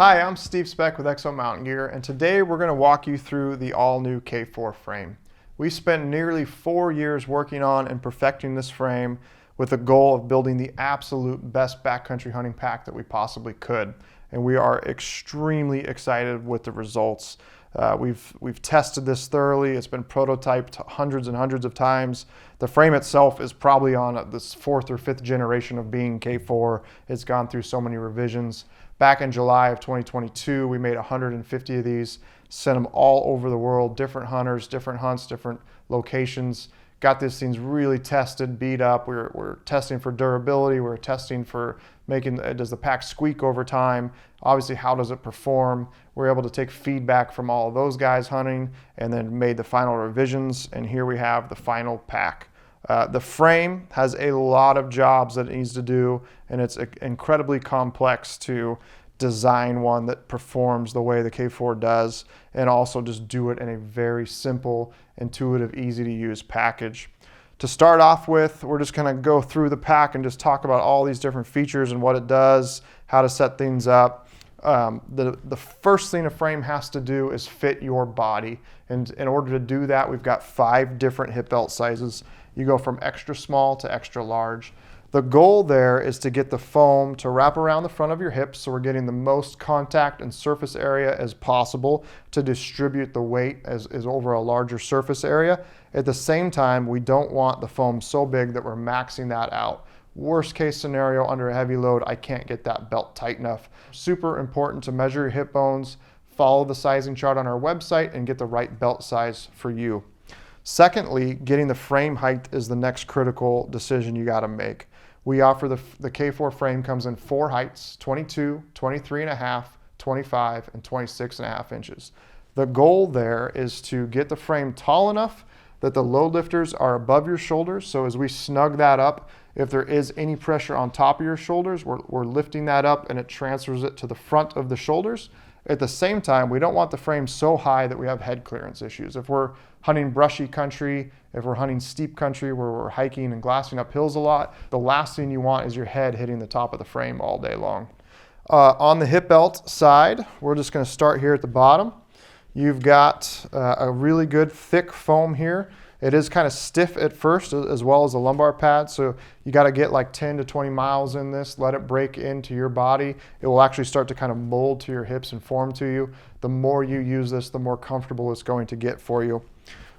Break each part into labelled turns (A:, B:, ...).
A: Hi, I'm Steve Speck with Exo Mountain Gear, and today we're going to walk you through the all-new K4 frame. We spent nearly 4 years working on and perfecting this frame with the goal of building the absolute best backcountry hunting pack that we possibly could, and we are extremely excited with the results. We've tested this thoroughly. It's been prototyped hundreds and hundreds of times. The frame itself is probably on this 4th or 5th generation of being K4. It's gone through so many revisions. Back in July of 2022, we made 150 of these, sent them all over the world, different hunters, different hunts, different locations. Got these things really tested, beat up. We're testing for durability. We're testing for does the pack squeak over time? Obviously, how does it perform? We're able to take feedback from all of those guys hunting and then made the final revisions. And here we have the final pack. The frame has a lot of jobs that it needs to do, and it's incredibly complex to design one that performs the way the K4 does, and also just do it in a very simple, intuitive, easy to use package. To start off with, we're just going to go through the pack and just talk about all these different features and what it does, how to set things up. The first thing a frame has to do is fit your body, and in order to do that, we've got 5 different hip belt sizes. You go from extra small to extra large. The goal there is to get the foam to wrap around the front of your hips, so we're getting the most contact and surface area as possible to distribute the weight as over a larger surface area. At the same time, we don't want the foam so big that we're maxing that out. Worst case scenario, under a heavy load, I can't get that belt tight enough. Super important to measure your hip bones, follow the sizing chart on our website, and get the right belt size for you. Secondly, getting the frame height is the next critical decision you got to make. We offer the K4 frame comes in 4 heights, 22, 23.5, 25, and 26.5 inches. The goal there is to get the frame tall enough that the load lifters are above your shoulders. So as we snug that up, if there is any pressure on top of your shoulders, we're lifting that up and it transfers it to the front of the shoulders. At the same time, we don't want the frame so high that we have head clearance issues. If we're hunting brushy country, if we're hunting steep country where we're hiking and glassing up hills a lot, the last thing you want is your head hitting the top of the frame all day long. On the hip belt side, we're just going to start here at the bottom. You've got a really good thick foam here. It is kind of stiff at first, as well as the lumbar pad, so you got to get like 10 to 20 miles in this, let it break into your body. It will actually start to kind of mold to your hips and form to you. The more you use this, the more comfortable it's going to get for you.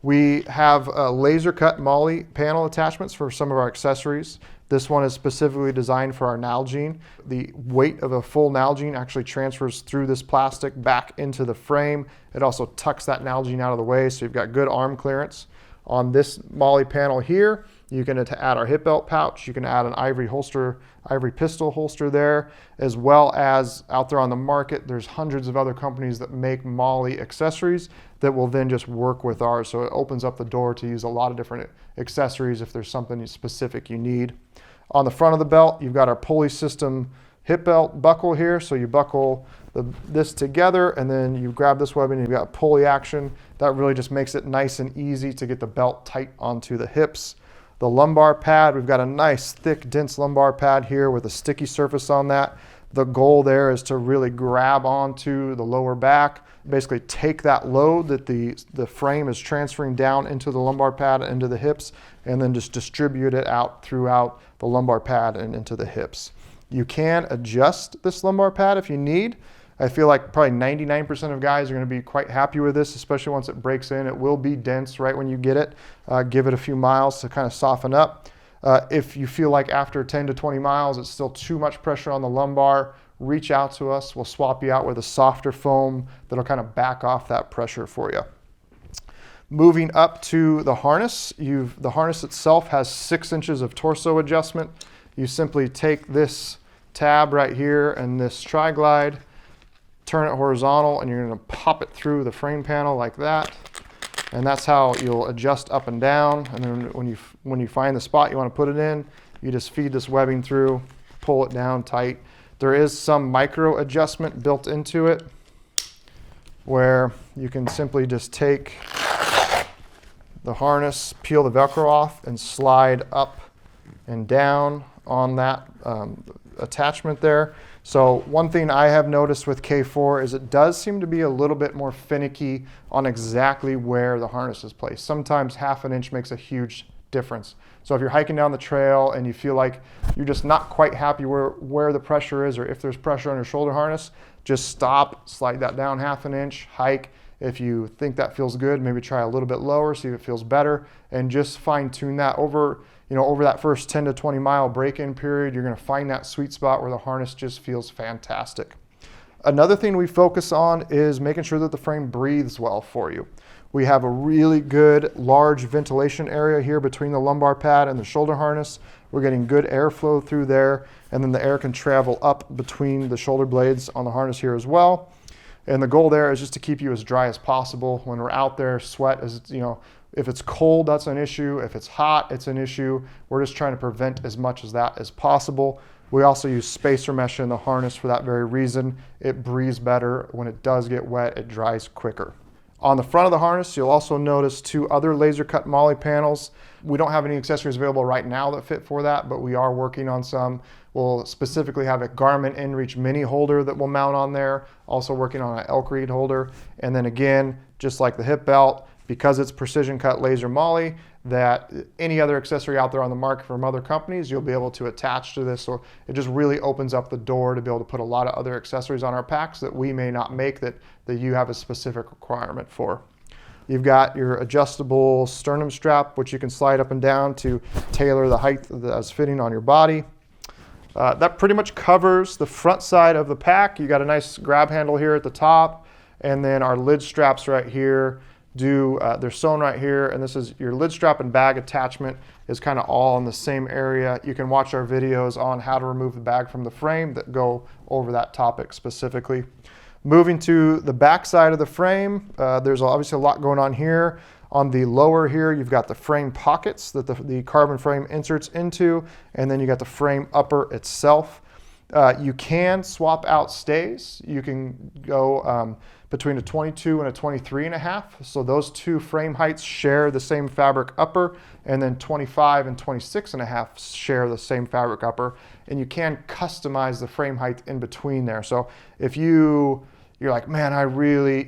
A: We have laser cut MOLLE panel attachments for some of our accessories. This one is specifically designed for our Nalgene. The weight of a full Nalgene actually transfers through this plastic back into the frame. It also tucks that Nalgene out of the way, so you've got good arm clearance. On this MOLLE panel here, you can add our hip belt pouch. You can add an ivory pistol holster there, as well as out there on the market, there's hundreds of other companies that make MOLLE accessories that will then just work with ours. So it opens up the door to use a lot of different accessories if there's something specific you need. On the front of the belt, you've got our pulley system hip belt buckle here. So you buckle this together and then you grab this webbing and you've got pulley action. That really just makes it nice and easy to get the belt tight onto the hips. The lumbar pad, we've got a nice thick dense lumbar pad here with a sticky surface on that. The goal there is to really grab onto the lower back, basically take that load that the frame is transferring down into the lumbar pad and into the hips, and then just distribute it out throughout the lumbar pad and into the hips. You can adjust this lumbar pad if you need. I feel like probably 99% of guys are going to be quite happy with this, especially once it breaks in. It will be dense right when you get it. Give it a few miles to kind of soften up. If you feel like after 10 to 20 miles it's still too much pressure on the lumbar, reach out to us. We'll swap you out with a softer foam that'll kind of back off that pressure for you. Moving up to the harness, the harness itself has 6 inches of torso adjustment. You simply take this tab right here and this tri-glide, turn it horizontal, and you're going to pop it through the frame panel like that. And that's how you'll adjust up and down. And then when you find the spot you want to put it in, you just feed this webbing through, pull it down tight. There is some micro adjustment built into it where you can simply just take the harness, peel the Velcro off, and slide up and down on that attachment there. So one thing I have noticed with K4 is it does seem to be a little bit more finicky on exactly where the harness is placed. Sometimes half an inch makes a huge difference. So if you're hiking down the trail and you feel like you're just not quite happy where the pressure is, or if there's pressure on your shoulder harness, just stop, slide that down half an inch, hike. If you think that feels good, maybe try a little bit lower, see if it feels better, and just fine tune that over that first 10 to 20 mile break-in period. You're going to find that sweet spot where the harness just feels fantastic. Another thing we focus on is making sure that the frame breathes well for you. We have a really good large ventilation area here between the lumbar pad and the shoulder harness. We're getting good airflow through there, and then the air can travel up between the shoulder blades on the harness here as well. And the goal there is just to keep you as dry as possible. When we're out there, sweat is, if it's cold, that's an issue. If it's hot, it's an issue. We're just trying to prevent as much of that as possible. We also use spacer mesh in the harness for that very reason. It breathes better. When it does get wet, it dries quicker. On the front of the harness, you'll also notice 2 other laser cut MOLLE panels. We don't have any accessories available right now that fit for that, but we are working on some. We'll specifically have a Garmin InReach mini holder that will mount on there. Also working on an elk reed holder. And then again, just like the hip belt, because it's precision cut laser MOLLE, that any other accessory out there on the market from other companies, you'll be able to attach to this. So it just really opens up the door to be able to put a lot of other accessories on our packs that we may not make that you have a specific requirement for. You've got your adjustable sternum strap, which you can slide up and down to tailor the height that's fitting on your body. That pretty much covers the front side of the pack. You got a nice grab handle here at the top, and then our lid straps right here. They're sewn right here, and this is your lid strap and bag attachment is kind of all in the same area. You can watch our videos on how to remove the bag from the frame that go over that topic specifically. Moving to the back side of the frame, there's obviously a lot going on here. On the lower here, you've got the frame pockets that the carbon frame inserts into, and then you got the frame upper itself. You can swap out stays. You can go between a 22 and a 23.5. So those 2 frame heights share the same fabric upper, and then 25 and 26.5 share the same fabric upper. And you can customize the frame height in between there. So if you're like, man,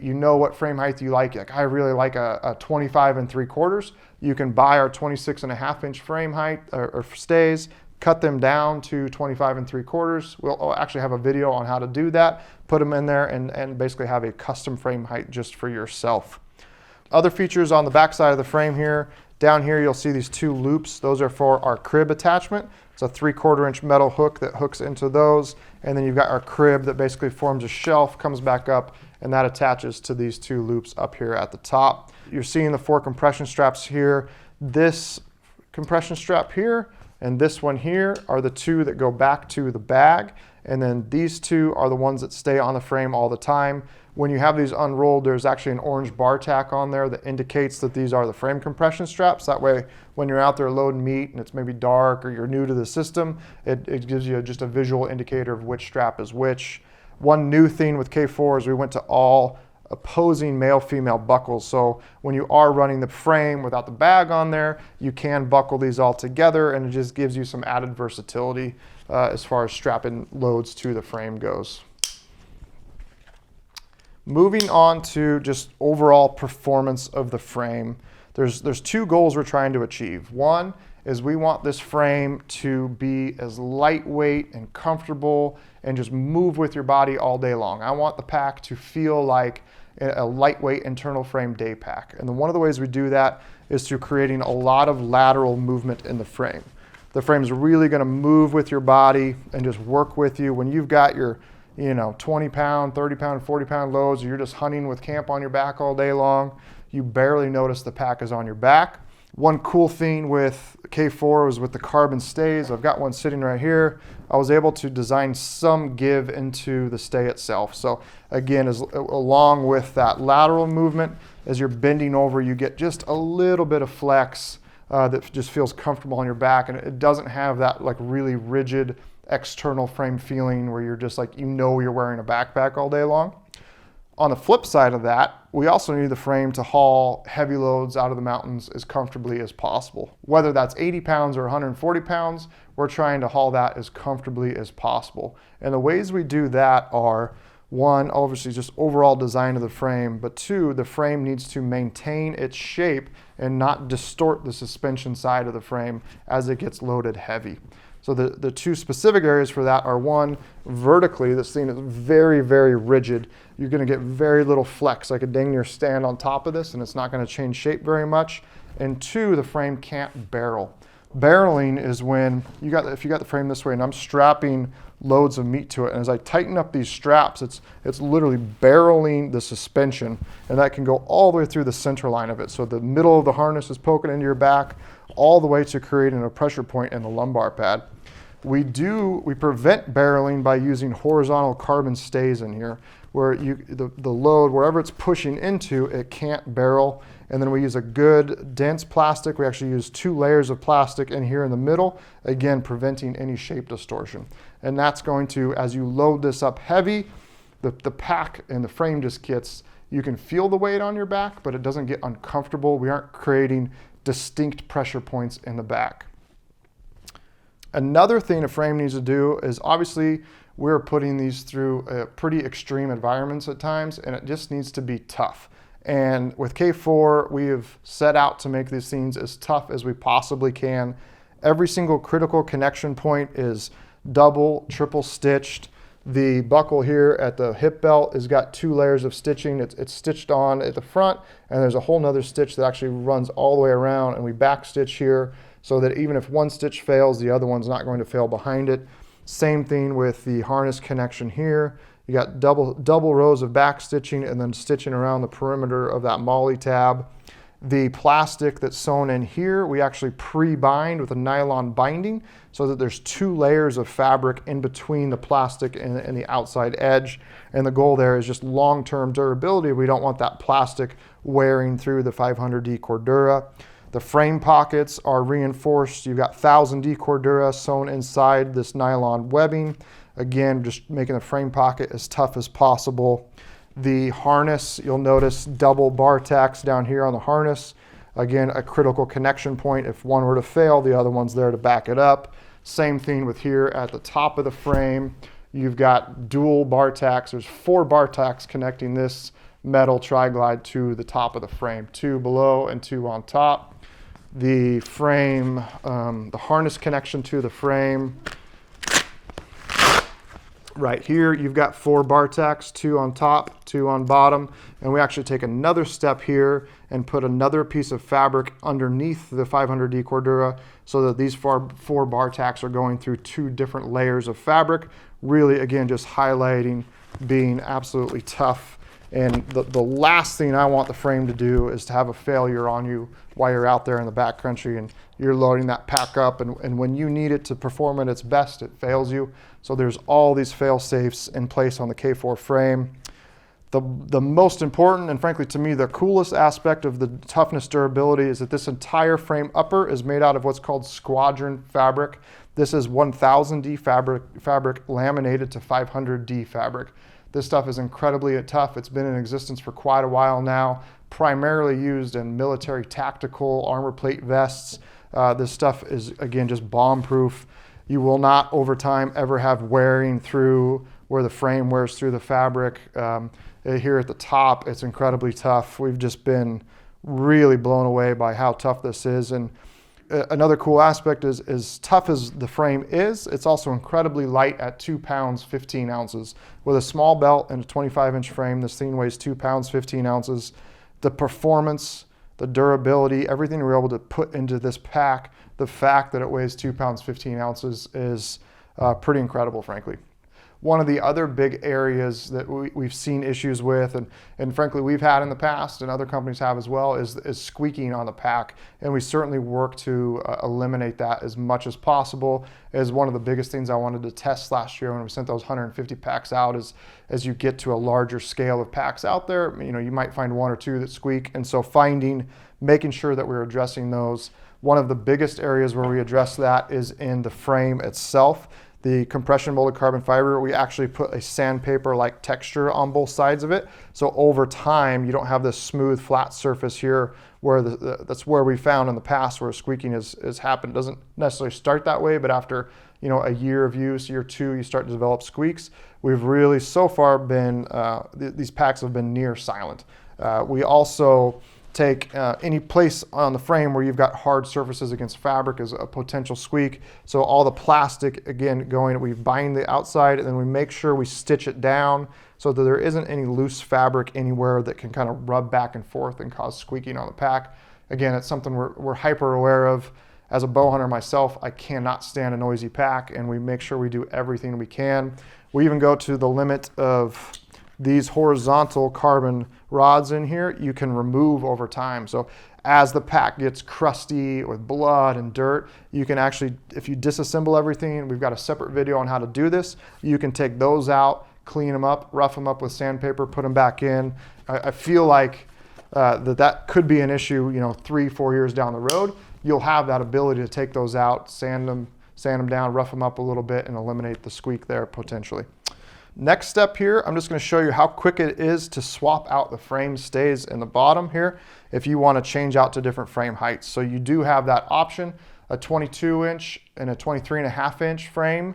A: you know what frame height you like. Like, I really like a 25 3/4. You can buy our 26.5 inch frame height or stays, cut them down to 25 3/4. We'll actually have a video on how to do that. Put them in there and basically have a custom frame height just for yourself. Other features on the back side of the frame here. Down here, you'll see these 2 loops. Those are for our crib attachment. It's a 3/4 inch metal hook that hooks into those. And then you've got our crib that basically forms a shelf, comes back up, and that attaches to these 2 loops up here at the top. You're seeing the 4 compression straps here. This compression strap here and this one here are the 2 that go back to the bag. And then these 2 are the ones that stay on the frame all the time. When you have these unrolled, there's actually an orange bar tack on there that indicates that these are the frame compression straps. That way, when you're out there loading meat and it's maybe dark or you're new to the system, it gives you just a visual indicator of which strap is which. One new thing with K4 is we went to all opposing male-female buckles. So when you are running the frame without the bag on there, you can buckle these all together, and it just gives you some added versatility as far as strapping loads to the frame goes. Moving on to just overall performance of the frame, there's 2 goals we're trying to achieve. One is we want this frame to be as lightweight and comfortable and just move with your body all day long. I want the pack to feel like a lightweight internal frame day pack. And then one of the ways we do that is through creating a lot of lateral movement in the frame. The frame's really gonna move with your body and just work with you. When you've got your 20 pound, 30 pound, 40 pound loads, or you're just hunting with camp on your back all day long, you barely notice the pack is on your back. One cool thing with K4 was with the carbon stays. I've got one sitting right here. I was able to design some give into the stay itself. So again, along with that lateral movement, as you're bending over, you get just a little bit of flex that just feels comfortable on your back, and it doesn't have that like really rigid external frame feeling where you're just like, you're wearing a backpack all day long. On the flip side of that, we also need the frame to haul heavy loads out of the mountains as comfortably as possible. Whether that's 80 pounds or 140 pounds, we're trying to haul that as comfortably as possible. And the ways we do that are, one, obviously just overall design of the frame, but two, the frame needs to maintain its shape and not distort the suspension side of the frame as it gets loaded heavy. So the two specific areas for that are, one, vertically, this thing is very, very rigid. You're gonna get very little flex. I could dang near stand on top of this and it's not gonna change shape very much. And two, the frame can't barrel. Barreling is when if you got the frame this way and I'm strapping loads of meat to it, and as I tighten up these straps, it's literally barreling the suspension, and that can go all the way through the center line of it. So the middle of the harness is poking into your back, all the way to creating a pressure point in the lumbar pad. We prevent barreling by using horizontal carbon stays in here, where the load, wherever it's pushing into, it can't barrel. And then we use a good dense plastic. We actually use 2 layers of plastic in here in the middle, again, preventing any shape distortion. And that's going to, as you load this up heavy, the pack and the frame just gets, you can feel the weight on your back, but it doesn't get uncomfortable. We aren't creating distinct pressure points in the back. Another thing a frame needs to do is, obviously, we're putting these through pretty extreme environments at times, and it just needs to be tough. And with K4, we have set out to make these things as tough as we possibly can. Every single critical connection point is double, triple stitched. The buckle here at the hip belt has got 2 layers of stitching. It's stitched on at the front, and there's a whole nother stitch that actually runs all the way around, and we back stitch here so that even if one stitch fails, the other one's not going to fail behind it. Same thing with the harness connection here. You got double rows of back stitching and then stitching around the perimeter of that MOLLE tab. The plastic that's sewn in here, we actually pre-bind with a nylon binding so that there's 2 layers of fabric in between the plastic and the outside edge. And the goal there is just long-term durability. We don't want that plastic wearing through the 500D Cordura. The frame pockets are reinforced. You've got 1000D Cordura sewn inside this nylon webbing. Again, just making the frame pocket as tough as possible. The harness, you'll notice double bar tacks down here on the harness. Again, a critical connection point. If one were to fail, the other one's there to back it up. Same thing with here at the top of the frame. You've got dual bar tacks. There's 4 bar tacks connecting this metal tri-glide to the top of the frame. 2 below and 2 on top. The frame, the harness connection to the frame. Right here, you've got 4 bar tacks, 2 on top, 2 on bottom, and we actually take another step here and put another piece of fabric underneath the 500D Cordura so that these 4 bar tacks are going through 2 different layers of fabric, really, again, just highlighting being absolutely tough. And the last thing I want the frame to do is to have a failure on you while you're out there in the backcountry and you're loading that pack up, and when you need it to perform at its best, it fails you. So there's all these fail safes in place on the K4 frame. The most important, and frankly to me the coolest aspect of the toughness durability, is that this entire frame upper is made out of what's called squadron fabric. This is 1000D fabric laminated to 500D fabric. This stuff is incredibly tough. It's been in existence for quite a while now, primarily used in military tactical armor plate vests. This stuff is, again, just bomb-proof. You will not, over time, ever have wearing through where the frame wears through the fabric. Here at the top, it's incredibly tough. We've just been really blown away by how tough this is. And another cool aspect is, as tough as the frame is, it's also incredibly light at 2 pounds, 15 ounces. With a small belt and a 25-inch frame, this thing weighs 2 pounds, 15 ounces. The performance, the durability, everything we're able to put into this pack, the fact that it weighs 2 pounds, 15 ounces is pretty incredible, frankly. One of the other big areas that we've seen issues with, and frankly we've had in the past and other companies have as well, is squeaking on the pack. And we certainly work to eliminate that as much as possible. As one of the biggest things I wanted to test last year when we sent those 150 packs out is, as you get to a larger scale of packs out there, you might find 1 or 2 that squeak. And so making sure that we're addressing those. One of the biggest areas where we address that is in the frame itself. The compression molded carbon fiber, we actually put a sandpaper-like texture on both sides of it. So over time, you don't have this smooth, flat surface here where that's where we found in the past where squeaking has happened. It doesn't necessarily start that way, but after a year of use, year 2, you start to develop squeaks. We've really so far been, these packs have been near silent. We also take any place on the frame where you've got hard surfaces against fabric as a potential squeak. So all the plastic, again, we bind the outside and then we make sure we stitch it down so that there isn't any loose fabric anywhere that can kind of rub back and forth and cause squeaking on the pack. Again, it's something we're hyper aware of. As a bow hunter myself, I cannot stand a noisy pack, and we make sure we do everything we can. We even go to the limit of these horizontal carbon rods in here, you can remove over time. So as the pack gets crusty with blood and dirt, you can actually, if you disassemble everything, we've got a separate video on how to do this, you can take those out, clean them up, rough them up with sandpaper, put them back in. I feel like that could be an issue, 3-4 years down the road. You'll have that ability to take those out, sand them down, rough them up a little bit, and eliminate the squeak there potentially. Next step here, I'm just going to show you how quick it is to swap out the frame stays in the bottom here if you want to change out to different frame heights. So you do have that option, a 22-inch and a 23.5-inch frame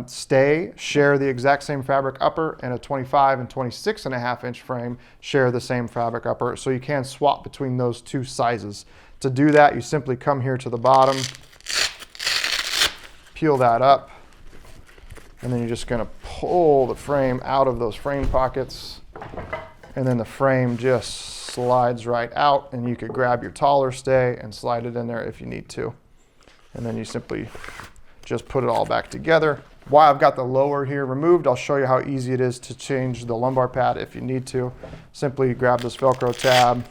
A: stay share the exact same fabric upper, and a 25 and 26.5-inch frame share the same fabric upper. So you can swap between those two sizes. To do that, you simply come here to the bottom, peel that up, and then you're just going to pull the frame out of those frame pockets, and then the frame just slides right out, and you could grab your taller stay and slide it in there if you need to. And then you simply just put it all back together. While I've got the lower here removed, I'll show you how easy it is to change the lumbar pad if you need to. Simply grab this Velcro tab,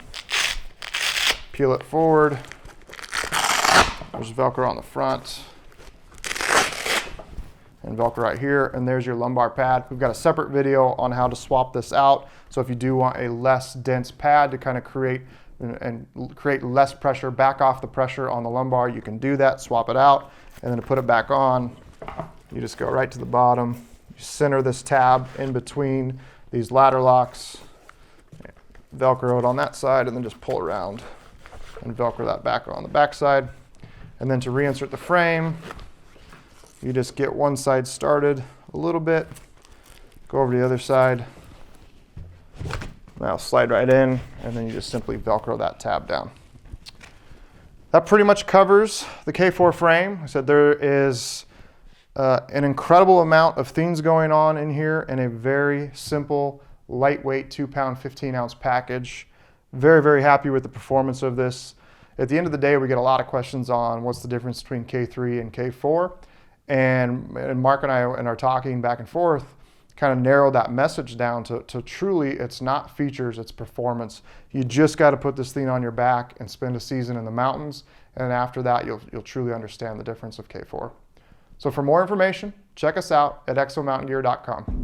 A: peel it forward. There's Velcro on the front and Velcro right here, and there's your lumbar pad. We've got a separate video on how to swap this out. So if you do want a less dense pad to kind of create less pressure, back off the pressure on the lumbar, you can do that, swap it out, and then to put it back on, you just go right to the bottom, you center this tab in between these ladder locks, Velcro it on that side, and then just pull around and Velcro that back on the back side. And then to reinsert the frame, you just get one side started a little bit, go over to the other side, now slide right in, and then you just simply Velcro that tab down. That pretty much covers the K4 frame. I said there is an incredible amount of things going on in here in a very simple, lightweight 2-pound, 15-ounce package. Very, very happy with the performance of this. At the end of the day, we get a lot of questions on what's the difference between K3 and K4. And Mark and I, in our talking back and forth, kind of narrowed that message down to truly, it's not features, it's performance. You just got to put this thing on your back and spend a season in the mountains, and after that, you'll truly understand the difference of K4. So for more information, check us out at exomountaingear.com.